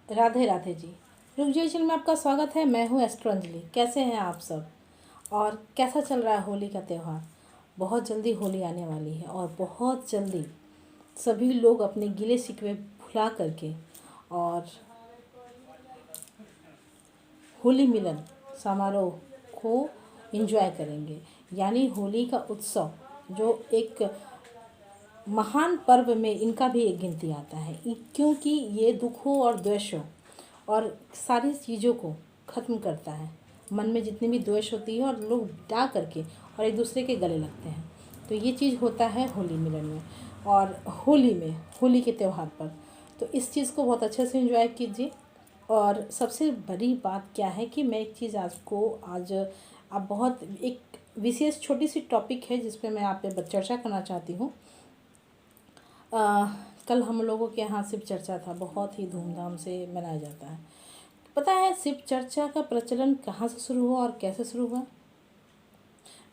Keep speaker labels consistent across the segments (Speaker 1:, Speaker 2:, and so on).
Speaker 1: राधे राधे जी। रुक जाइए चैनल में आपका स्वागत है। मैं हूँ एस्ट्रो अंजलि। कैसे हैं आप सब और कैसा चल रहा है होली का त्यौहार। बहुत जल्दी होली आने वाली है और बहुत जल्दी सभी लोग अपने गिले शिकवे भुला करके और होली मिलन समारोह को एंजॉय करेंगे। यानी होली का उत्सव जो एक महान पर्व में इनका भी एक गिनती आता है, क्योंकि ये दुखों और द्वेषों और सारी चीज़ों को ख़त्म करता है। मन में जितनी भी द्वेष होती है और लोग डा करके और एक दूसरे के गले लगते हैं, तो ये चीज़ होता है होली मिलन में और होली में, होली के त्यौहार पर। तो इस चीज़ को बहुत अच्छे से एंजॉय कीजिए। और सबसे बड़ी बात क्या है कि मैं एक चीज़ आज आप बहुत एक विशेष छोटी सी टॉपिक है जिस पे मैं आप पे चर्चा करना चाहती हूँ। कल हम लोगों के यहाँ शिव चर्चा था, बहुत ही धूमधाम से मनाया जाता है। पता है शिव चर्चा का प्रचलन कहाँ से शुरू हुआ और कैसे शुरू हुआ?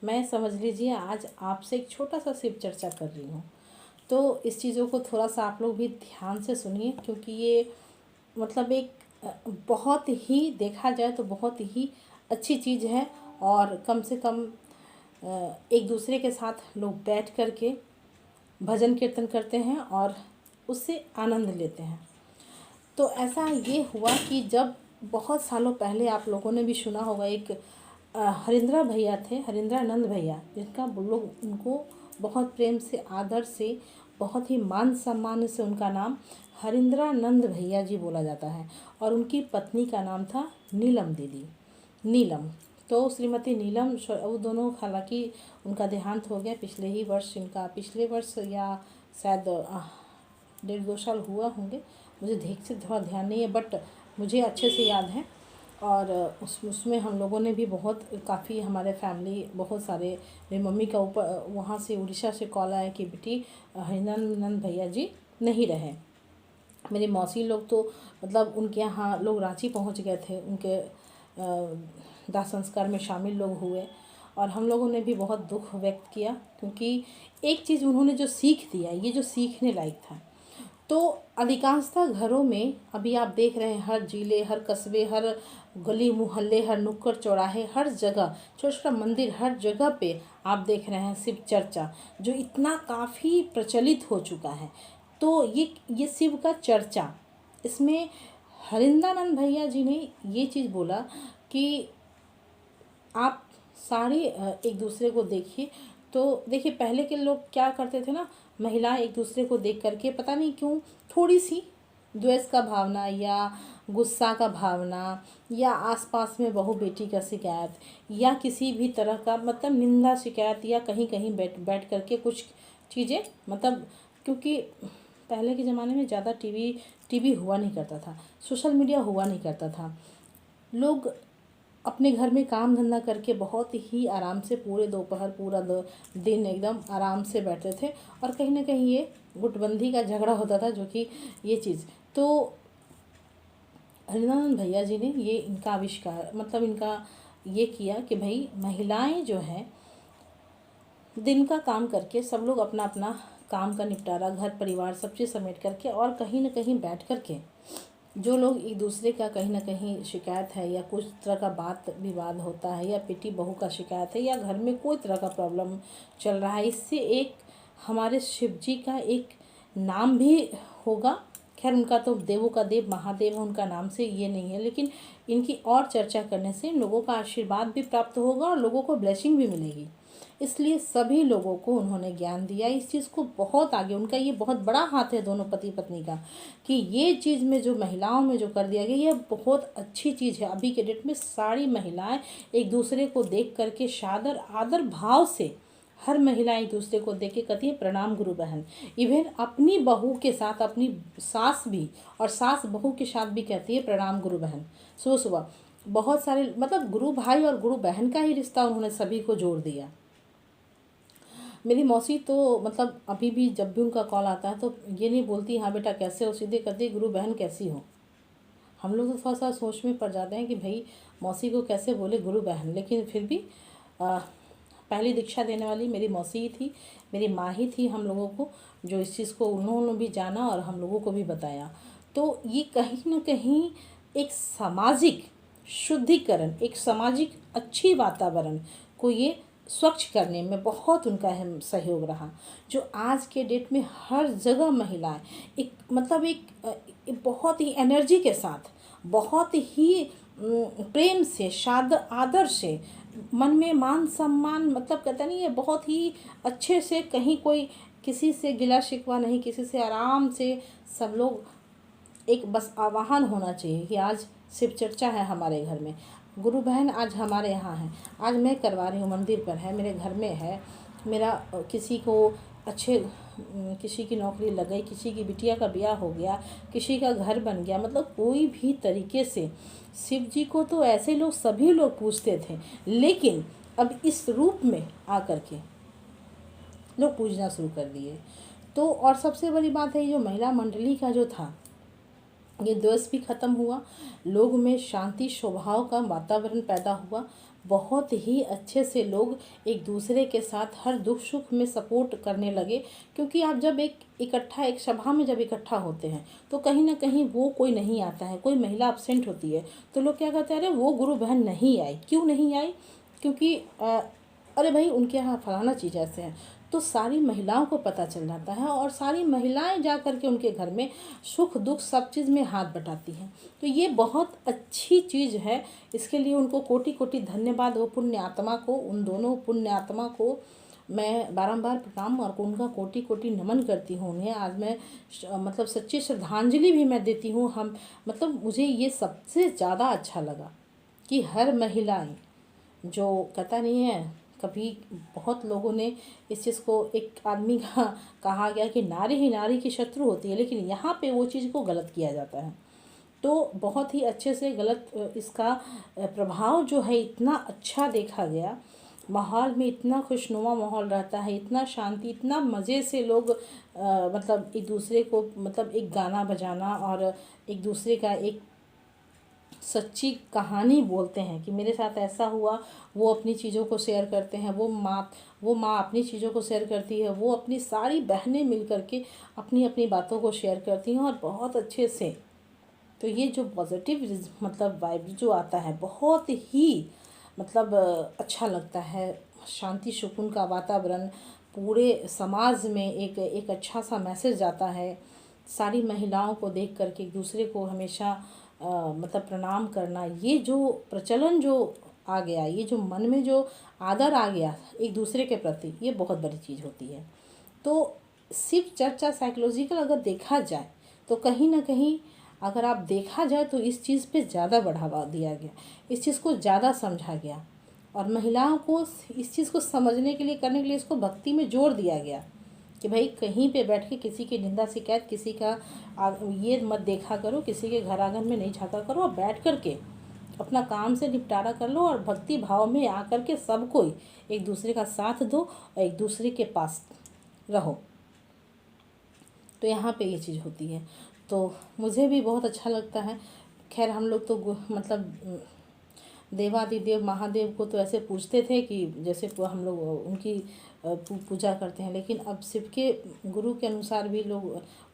Speaker 1: मैं समझ लीजिए आज आपसे एक छोटा सा शिव चर्चा कर रही हूँ, तो इस चीज़ों को थोड़ा सा आप लोग भी ध्यान से सुनिए, क्योंकि ये मतलब एक बहुत ही देखा जाए तो बहुत ही अच्छी चीज़ है। और कम से कम एक दूसरे के साथ लोग बैठ कर के भजन कीर्तन करते हैं और उससे आनंद लेते हैं। तो ऐसा ये हुआ कि जब बहुत सालों पहले आप लोगों ने भी सुना होगा, एक हरिंद्रा भैया थे, हरिंद्रानंद भैया, जिनका लोग उनको बहुत प्रेम से आदर से बहुत ही मान सम्मान से उनका नाम हरिंद्रानंद भैया जी बोला जाता है। और उनकी पत्नी का नाम था नीलम दीदी, नीलम। तो श्रीमती नीलम, वो दोनों, हालांकि उनका देहांत हो गया पिछले ही वर्ष, इनका पिछले वर्ष या शायद 1.5-2 साल हुआ होंगे, मुझे देख से थोड़ा ध्यान नहीं है, बट मुझे अच्छे से याद है। और उसमें हम लोगों ने भी बहुत काफ़ी, हमारे फैमिली बहुत सारे, मेरी मम्मी का ऊपर वहाँ से उड़ीसा से कॉल आया कि बेटी हरिनंदन भैया जी नहीं रहे। मेरी मौसी लोग तो मतलब उनके यहाँ लोग रांची पहुँच गए थे, उनके दाह संस्कार में शामिल लोग हुए। और हम लोगों ने भी बहुत दुख व्यक्त किया, क्योंकि एक चीज़ उन्होंने जो सीख दिया, ये जो सीखने लायक था। तो अधिकांशतः घरों में अभी आप देख रहे हैं, हर जिले, हर कस्बे, हर गली मोहल्ले, हर नुक्कड़ चौराहे, हर जगह छोटा छोटा मंदिर, हर जगह पे आप देख रहे हैं शिव चर्चा, जो इतना काफ़ी प्रचलित हो चुका है। तो ये शिव का चर्चा, इसमें हरिंद्रानंद भैया जी ने ये चीज़ बोला कि आप सारे एक दूसरे को देखिए। तो देखिए पहले के लोग क्या करते थे ना, महिलाएं एक दूसरे को देख करके पता नहीं क्यों थोड़ी सी द्वेष का भावना या गुस्सा का भावना या आसपास में बहू बेटी का शिकायत या किसी भी तरह का मतलब निंदा शिकायत या कहीं कहीं बैठ बैठ करके कुछ चीज़ें, मतलब क्योंकि पहले के ज़माने में ज़्यादा टीवी हुआ नहीं करता था, सोशल मीडिया हुआ नहीं करता था। लोग अपने घर में काम धंधा करके बहुत ही आराम से पूरे दोपहर पूरा दिन एकदम आराम से बैठते थे, और कहीं ना कहीं ये गुटबंदी का झगड़ा होता था, जो कि ये चीज़। तो हरिनानंद भैया जी ने ये इनका आविष्कार, मतलब इनका ये किया कि भाई महिलाएं जो हैं दिन का काम करके, सब लोग अपना अपना काम का निपटारा, घर परिवार सब चीज़ समेट करके, और कहीं ना कहीं बैठ करके जो लोग एक दूसरे का कहीं ना कहीं शिकायत है या कुछ तरह का बात विवाद होता है या बेटी बहू का शिकायत है या घर में कोई तरह का प्रॉब्लम चल रहा है, इससे एक हमारे शिव जी का एक नाम भी होगा। खैर उनका तो देवों का देव महादेव है, उनका नाम से ये नहीं है, लेकिन इनकी और चर्चा करने से लोगों का आशीर्वाद भी प्राप्त होगा और लोगों को ब्लेसिंग भी मिलेगी। इसलिए सभी लोगों को उन्होंने ज्ञान दिया इस चीज़ को बहुत आगे। उनका ये बहुत बड़ा हाथ है दोनों पति पत्नी का, कि ये चीज़ में जो महिलाओं में जो कर दिया गया, ये बहुत अच्छी चीज़ है। अभी के डेट में सारी महिलाएं एक दूसरे को देख करके सादर आदर भाव से, हर महिला एक दूसरे को देख के कहती है प्रणाम गुरु बहन। इवन अपनी बहू के साथ अपनी सास भी, और सास बहू के साथ भी कहती है प्रणाम गुरु बहन। सुबह सुबह बहुत सारे, मतलब गुरु भाई और गुरु बहन का ही रिश्ता उन्होंने सभी को जोड़ दिया। मेरी मौसी तो मतलब अभी भी जब भी उनका कॉल आता है तो ये नहीं बोलती हाँ बेटा कैसे हो, सीधे कहती गुरु बहन कैसी हो। हम लोग तो थोड़ा सा सोच में पड़ जाते हैं कि भाई मौसी को कैसे बोले गुरु बहन, लेकिन फिर भी पहली दीक्षा देने वाली मेरी मौसी ही थी, मेरी माँ ही थी हम लोगों को, जो इस चीज़ को उन्होंने भी जाना और हम लोगों को भी बताया। तो ये कहीं न कहीं एक सामाजिक शुद्धिकरण, एक सामाजिक अच्छी वातावरण को ये स्वच्छ करने में बहुत उनका अहम सहयोग रहा। जो आज के डेट में हर जगह महिलाएँ एक मतलब एक बहुत ही एनर्जी के साथ, बहुत ही प्रेम से, आदर से, मन में मान सम्मान, मतलब कहते नहीं है, बहुत ही अच्छे से, कहीं कोई किसी से गिला शिकवा नहीं, किसी से आराम से सब लोग एक बस आह्वान होना चाहिए कि आज शिव चर्चा है हमारे घर में, गुरु बहन आज हमारे यहाँ है, आज मैं करवा रही हूँ, मंदिर पर है, मेरे घर में है, मेरा किसी को अच्छे, किसी की नौकरी लग गई, किसी की बिटिया का ब्याह हो गया, किसी का घर बन गया, मतलब कोई भी तरीके से शिव जी को तो ऐसे लोग सभी लोग पूजते थे, लेकिन अब इस रूप में आकर के लोग पूजना शुरू कर दिए। तो और सबसे बड़ी बात है, जो महिला मंडली का जो था, ये द्वेष भी ख़त्म हुआ, लोग में शांति स्वभाव का वातावरण पैदा हुआ, बहुत ही अच्छे से लोग एक दूसरे के साथ हर दुख सुख में सपोर्ट करने लगे। क्योंकि आप जब एक सभा में जब इकट्ठा होते हैं तो कहीं ना कहीं वो कोई नहीं आता है, कोई महिला अब्सेंट होती है तो लोग क्या कहते हैं, अरे वो गुरु बहन नहीं आई, क्यों नहीं आई, क्योंकि अरे भाई उनके यहाँ फलाना चीज़ ऐसे है। तो सारी महिलाओं को पता चल जाता है और सारी महिलाएं जा कर के उनके घर में सुख दुख सब चीज़ में हाथ बटाती हैं। तो ये बहुत अच्छी चीज़ है, इसके लिए उनको कोटि कोटि धन्यवाद। वो पुण्य आत्मा को, उन दोनों पुण्य आत्मा को मैं बारंबार प्रणाम और उनका कोटि कोटि नमन करती हूँ उन्हें। आज मैं मतलब सच्ची श्रद्धांजलि भी मैं देती हूँ। हम मतलब मुझे ये सबसे ज़्यादा अच्छा लगा कि हर महिलाएं, जो कहता नहीं है, कभी बहुत लोगों ने इस चीज़ को, एक आदमी का कहा गया कि नारी ही नारी की शत्रु होती है, लेकिन यहाँ पे वो चीज़ को गलत किया जाता है। तो बहुत ही अच्छे से गलत इसका प्रभाव जो है इतना अच्छा देखा गया, माहौल में इतना खुशनुमा माहौल रहता है, इतना शांति, इतना मज़े से लोग मतलब एक दूसरे को, मतलब एक गाना बजाना और एक दूसरे का एक सच्ची कहानी बोलते हैं कि मेरे साथ ऐसा हुआ, वो अपनी चीज़ों को शेयर करते हैं, वो माँ अपनी चीज़ों को शेयर करती है, वो अपनी सारी बहनें मिल करके अपनी अपनी बातों को शेयर करती हैं और बहुत अच्छे से। तो ये जो पॉजिटिव मतलब वाइब जो आता है, बहुत ही मतलब अच्छा लगता है। शांति सुकून का वातावरण पूरे समाज में एक अच्छा सा मैसेज जाता है। सारी महिलाओं को देख करके एक दूसरे को हमेशा मतलब प्रणाम करना, ये जो प्रचलन जो आ गया, ये जो मन में जो आदर आ गया एक दूसरे के प्रति, ये बहुत बड़ी चीज़ होती है। तो शिव चर्चा साइकोलॉजिकल अगर देखा जाए तो कहीं ना कहीं अगर आप देखा जाए तो इस चीज़ पे ज़्यादा बढ़ावा दिया गया, इस चीज़ को ज़्यादा समझा गया और महिलाओं को इस चीज़ को समझने के लिए, करने के लिए इसको भक्ति में जोड़ दिया गया कि भाई कहीं पे बैठ के किसी की निंदा शिकायत, किसी का ये मत देखा करो, किसी के घर आंगन में नहीं झाँका करो, और बैठ कर के अपना काम से निपटारा कर लो और भक्ति भाव में आकर के सब कोई एक दूसरे का साथ दो और एक दूसरे के पास रहो। तो यहाँ पे ये चीज़ होती है, तो मुझे भी बहुत अच्छा लगता है। खैर हम लोग तो मतलब देवादिदेव महादेव को तो ऐसे पूजते थे कि जैसे हम लोग उनकी पूजा करते हैं, लेकिन अब शिव के गुरु के अनुसार भी लोग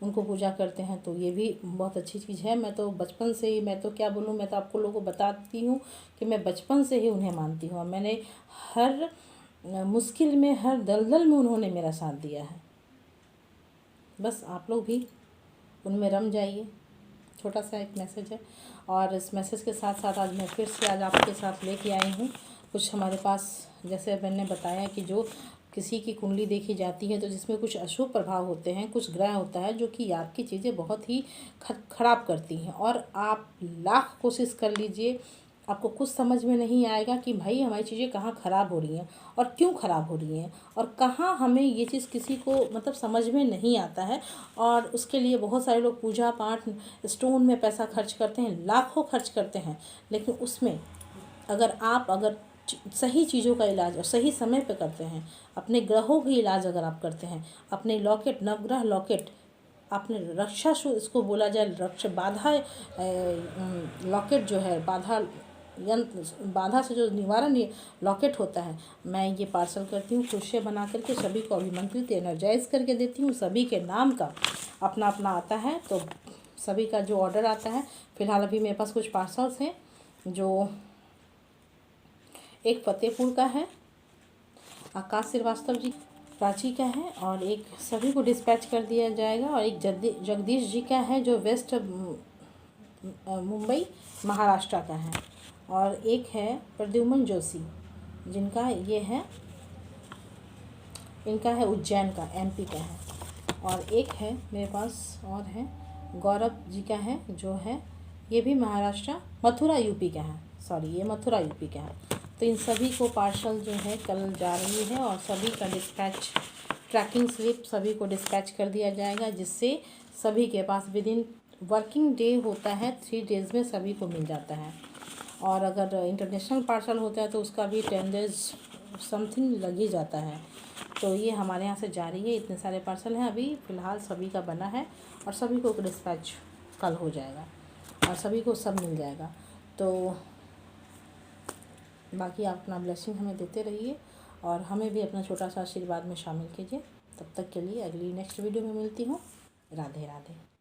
Speaker 1: उनको पूजा करते हैं, तो ये भी बहुत अच्छी चीज़ है। मैं तो बचपन से ही, मैं तो क्या बोलूँ, मैं तो आपको लोगों को बताती हूँ कि मैं बचपन से ही उन्हें मानती हूँ और मैंने हर मुश्किल में, हर दलदल में उन्होंने मेरा साथ दिया है। बस आप लोग भी उनमें रम जाइए। छोटा सा एक मैसेज है और इस मैसेज के साथ साथ आज मैं फिर से आज आपके साथ लेके आई हूँ कुछ हमारे पास, जैसे मैंने बताया कि जो किसी की कुंडली देखी जाती है तो जिसमें कुछ अशुभ प्रभाव होते हैं, कुछ ग्रह होता है जो कि आपकी चीज़ें बहुत ही खराब करती हैं। और आप लाख कोशिश कर लीजिए, आपको कुछ समझ में नहीं आएगा कि भाई हमारी चीज़ें कहाँ ख़राब हो रही हैं और क्यों ख़राब हो रही हैं और कहाँ हमें ये चीज़ किसी को मतलब समझ में नहीं आता है। और उसके लिए बहुत सारे लोग पूजा पाठ, स्टोन में पैसा खर्च करते हैं, लाखों खर्च करते हैं, लेकिन उसमें अगर सही चीज़ों का इलाज और सही समय पे करते हैं, अपने ग्रहों की इलाज अगर आप करते हैं, अपने लॉकेट, नवग्रह लॉकेट, आपने रक्षा इसको बोला जाए, रक्षा बाधा लॉकेट जो है, बाधा से जो निवारण लॉकेट होता है, मैं ये पार्सल करती हूँ, खुद से बना करके सभी को अभिमंत्रित एनर्जाइज करके देती हूँ। सभी के नाम का अपना अपना आता है, तो सभी का जो ऑर्डर आता है। फ़िलहाल अभी मेरे पास कुछ पार्सल्स हैं, जो एक फतेहपुर का है, आकाश श्रीवास्तव जी रांची का है, और एक सभी को डिस्पैच कर दिया जाएगा, और एक जगदीश जी का है जो वेस्ट मुंबई महाराष्ट्र का है, और एक है प्रद्युमन जोशी जिनका ये है, इनका है उज्जैन का, एमपी का है, और एक है मेरे पास और है गौरव जी का है जो है ये भी महाराष्ट्र, मथुरा यूपी का है, सॉरी ये मथुरा यूपी का है। तो इन सभी को पार्सल जो है कल जा रही है, और सभी का डिस्पैच ट्रैकिंग स्लिप सभी को डिस्पैच कर दिया जाएगा, जिससे सभी के पास विदिन वर्किंग डे होता है, 3 डेज़ में सभी को मिल जाता है। और अगर इंटरनेशनल पार्सल होता है तो उसका भी 10 डेज़ समथिंग लग ही जाता है। तो ये हमारे यहाँ से जारी है, इतने सारे पार्सल हैं अभी फ़िलहाल, सभी का बना है, और सभी को डिस्पैच कल हो जाएगा, और सभी को सब मिल जाएगा। तो बाकी आप अपना ब्लेसिंग हमें देते रहिए, और हमें भी अपना छोटा सा आशीर्वाद में शामिल कीजिए। तब तक के लिए अगली नेक्स्ट वीडियो में मिलती हूँ। राधे राधे।